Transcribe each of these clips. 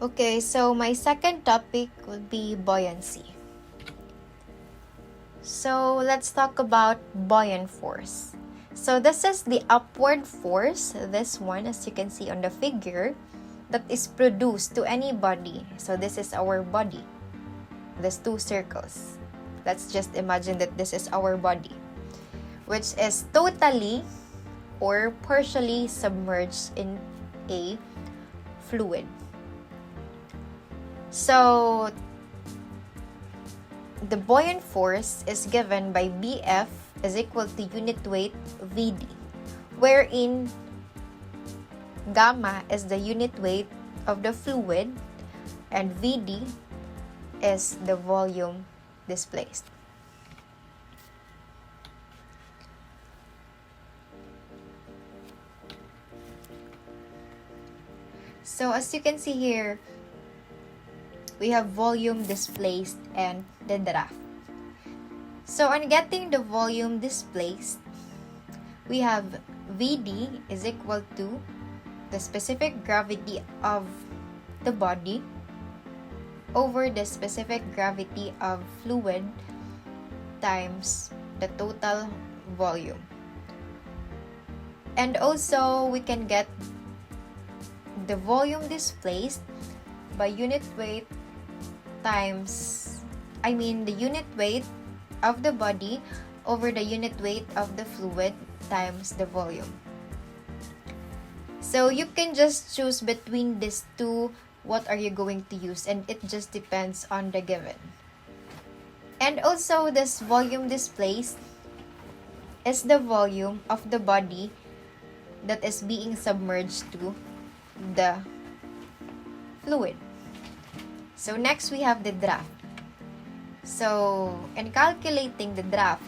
Okay, so my second topic would be buoyancy. So let's talk about buoyant force. So this is the upward force, this one as you can see on the figure, that is produced to any body. So this is our body, these two circles. Let's just imagine that this is our body, which is totally or partially submerged in a fluid. So the buoyant force is given by BF is equal to unit weight VD, wherein gamma is the unit weight of the fluid and VD is the volume displaced. So as you can see here, we have volume displaced and the draft. So on getting the volume displaced, we have VD is equal to the specific gravity of the body over the specific gravity of fluid times the total volume. And also we can get the volume displaced by unit weight times, the unit weight of the body over the unit weight of the fluid times the volume. So you can just choose between these two, what are you going to use, and it just depends on the given. And also this volume displaced is the volume of the body that is being submerged to the fluid. So next we have the draft. So in calculating the draft,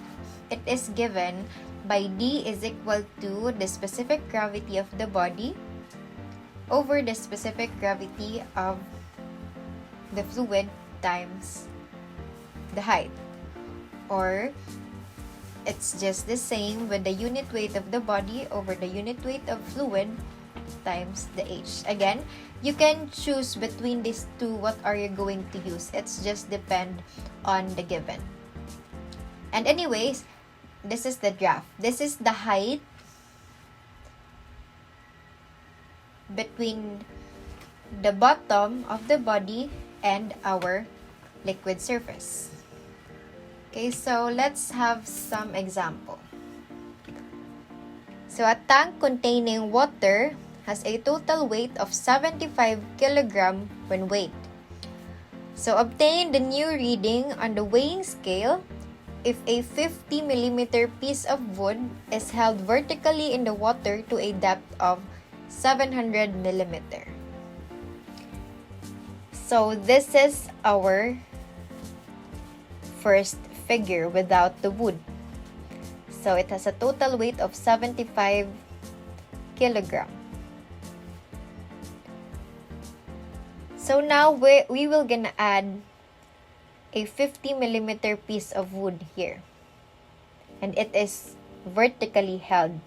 it is given by D is equal to the specific gravity of the body over the specific gravity of the fluid times the height. Or it's just the same with the unit weight of the body over the unit weight of fluid times the H. Again, you can choose between these two, what are you going to use. It's just depend on the given. And anyways, this is the draft. This is the height between the bottom of the body and our liquid surface. Okay, so let's have some example. So a tank containing water has a total weight of 75 kg when weighed. So obtain the new reading on the weighing scale if a 50 mm piece of wood is held vertically in the water to a depth of 700 mm. So this is our first figure without the wood. So it has a total weight of 75 kg. So now we will gonna add a 50 mm piece of wood here. And it is vertically held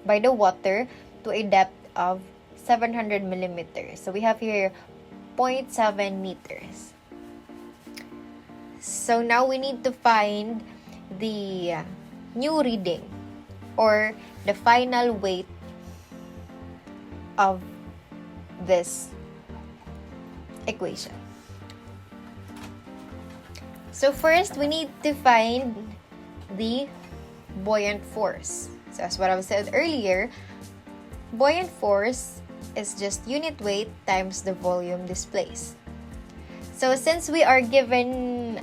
by the water to a depth of 700 mm. So we have here 0.7 meters. So now we need to find the new reading or the final weight of this equation. So first, we need to find the buoyant force. So as what I said earlier, buoyant force is just unit weight times the volume displaced. So since we are given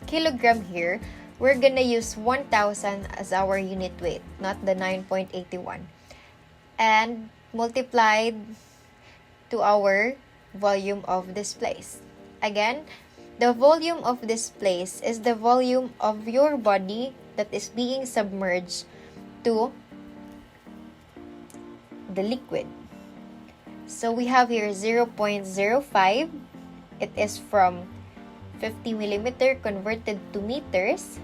kilogram here, we're gonna use 1,000 as our unit weight, not the 9.81, and multiplied to our volume of displaced. Again, the volume of displaced is the volume of your body that is being submerged to the liquid. So we have here 0.05. It is from 50 millimeter converted to meters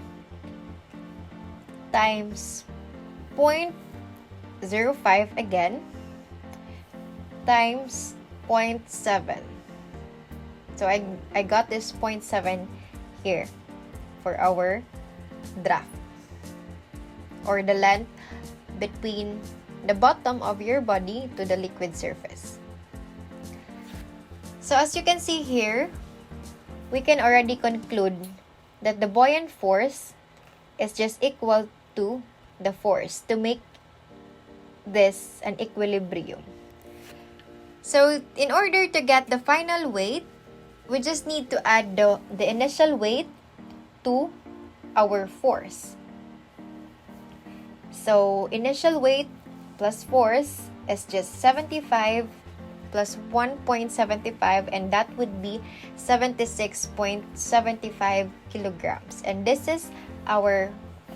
times 0.05 again times 0.7. So I got this 0.7 here for our draft, or the length between the bottom of your body to the liquid surface. So as you can see here, we can already conclude that the buoyant force is just equal to the force to make this an equilibrium. So in order to get the final weight, we just need to add the initial weight to our force. So initial weight plus force is just 75 plus 1.75, and that would be 76.75 kilograms. And this is our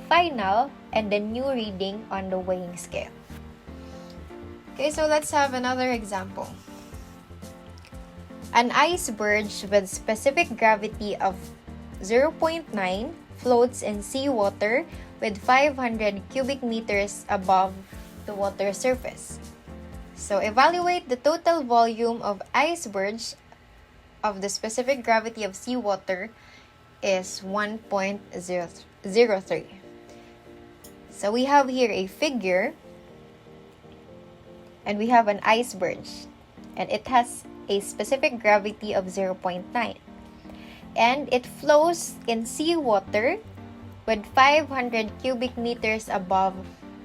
final and the new reading on the weighing scale. Okay, so let's have another example. An iceberg with specific gravity of 0.9 floats in seawater with 500 cubic meters above the water surface. So evaluate the total volume of iceberg of the specific gravity of seawater is 1.003. So we have here a figure, and we have an iceberg, and it has a specific gravity of 0.9, and it flows in seawater with 500 cubic meters above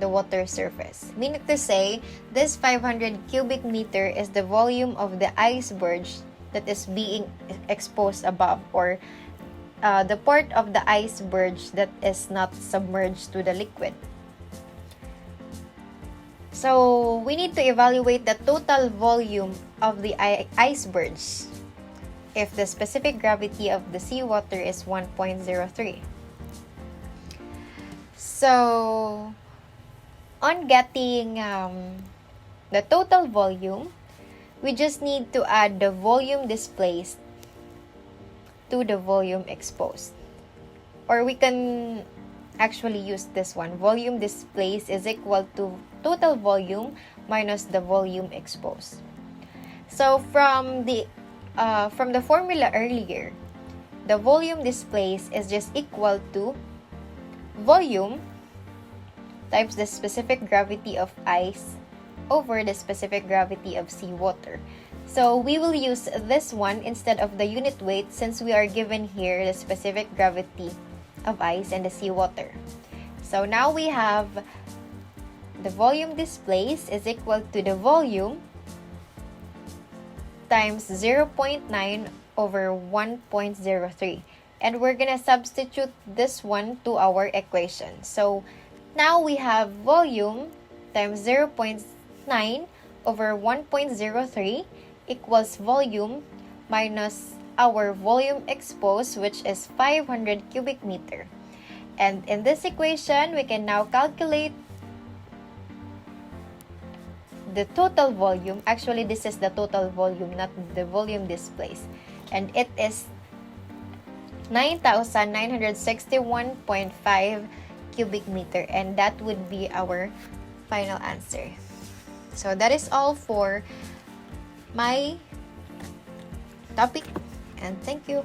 the water surface. Meaning to say, this 500 cubic meter is the volume of the iceberg that is being exposed above, or the part of the iceberg that is not submerged to the liquid. So we need to evaluate the total volume of the iceberg if the specific gravity of the seawater is 1.03. So on getting the total volume, we just need to add the volume displaced to the volume exposed. Or we can actually use this one. Volume displaced is equal to total volume minus the volume exposed. So from the formula earlier, the volume displaced is just equal to volume times the specific gravity of ice over the specific gravity of seawater. So we will use this one instead of the unit weight, since we are given here the specific gravity of ice and the seawater. So now we have the volume displaced is equal to the volume times 0.9 over 1.03. And we're gonna substitute this one to our equation. So now we have volume times 0.9 over 1.03 equals volume minus our volume exposed, which is 500 cubic meter. And in this equation, we can now calculate the total volume. Actually, this is the total volume, not the volume displaced. And it is 9,961.5 cubic meter. And that would be our final answer. So that is all for my topic. And thank you.